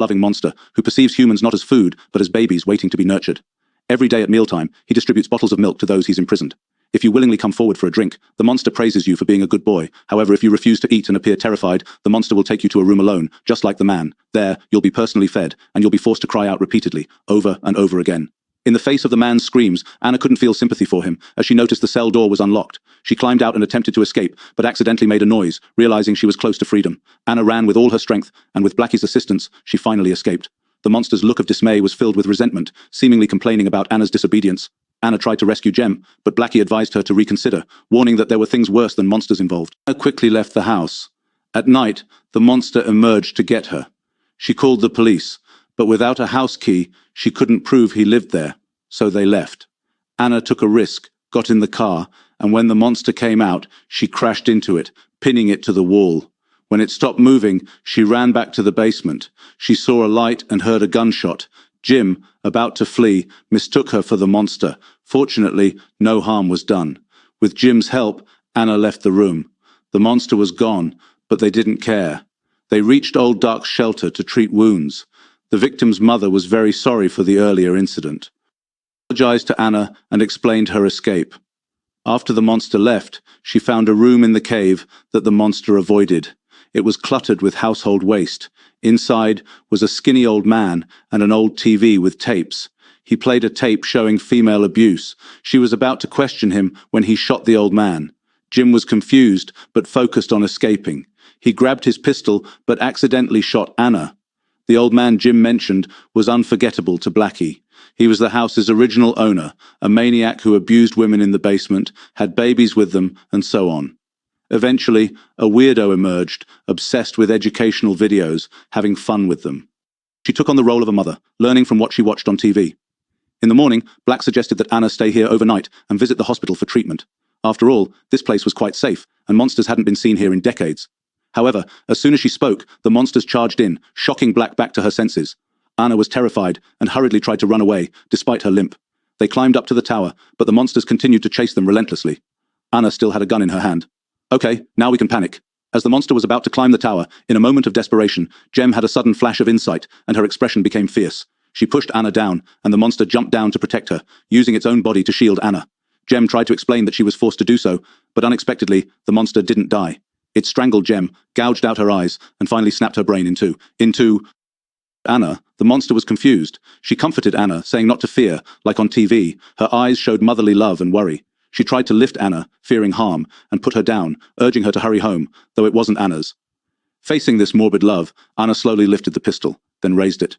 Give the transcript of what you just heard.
loving monster who perceives humans not as food, but as babies waiting to be nurtured. Every day at mealtime, he distributes bottles of milk to those he's imprisoned. If you willingly come forward for a drink, the monster praises you for being a good boy. However, if you refuse to eat and appear terrified, the monster will take you to a room alone, just like the man. There, you'll be personally fed, and you'll be forced to cry out repeatedly, over and over again. In the face of the man's screams, Anna couldn't feel sympathy for him, as she noticed the cell door was unlocked. She climbed out and attempted to escape, but accidentally made a noise, realizing she was close to freedom. Anna ran with all her strength, and with Blackie's assistance, she finally escaped. The monster's look of dismay was filled with resentment, seemingly complaining about Anna's disobedience. Anna tried to rescue Jem, but Blackie advised her to reconsider, warning that there were things worse than monsters involved. Anna quickly left the house. At night, the monster emerged to get her. She called the police, but without a house key, she couldn't prove he lived there, so they left. Anna took a risk, got in the car, and when the monster came out, she crashed into it, pinning it to the wall. When it stopped moving, she ran back to the basement. She saw a light and heard a gunshot. Jim, about to flee, mistook her for the monster. Fortunately, no harm was done. With Jim's help, Anna left the room. The monster was gone, but they didn't care. They reached Old Dark's shelter to treat wounds. The victim's mother was very sorry for the earlier incident. She apologized to Anna and explained her escape. After the monster left, she found a room in the cave that the monster avoided. It was cluttered with household waste. Inside was a skinny old man and an old TV with tapes. He played a tape showing female abuse. She was about to question him when he shot the old man. Jim was confused, but focused on escaping. He grabbed his pistol, but accidentally shot Anna. The old man Jim mentioned was unforgettable to Blackie. He was the house's original owner, a maniac who abused women in the basement, had babies with them, and so on. Eventually, a weirdo emerged, obsessed with educational videos, having fun with them. She took on the role of a mother, learning from what she watched on TV. In the morning, Black suggested that Anna stay here overnight and visit the hospital for treatment. After all, this place was quite safe, and monsters hadn't been seen here in decades. However, as soon as she spoke, the monsters charged in, shocking Black back to her senses. Anna was terrified and hurriedly tried to run away, despite her limp. They climbed up to the tower, but the monsters continued to chase them relentlessly. Anna still had a gun in her hand. Okay, now we can panic. As the monster was about to climb the tower, in a moment of desperation, Jem had a sudden flash of insight, and her expression became fierce. She pushed Anna down, and the monster jumped down to protect her, using its own body to shield Anna. Jem tried to explain that she was forced to do so, but unexpectedly, the monster didn't die. It strangled Jem, gouged out her eyes, and finally snapped her brain into Anna. The monster was confused. She comforted Anna, saying not to fear, like on TV. Her eyes showed motherly love and worry. She tried to lift Anna, fearing harm, and put her down, urging her to hurry home, though it wasn't Anna's. Facing this morbid love, Anna slowly lifted the pistol, then raised it.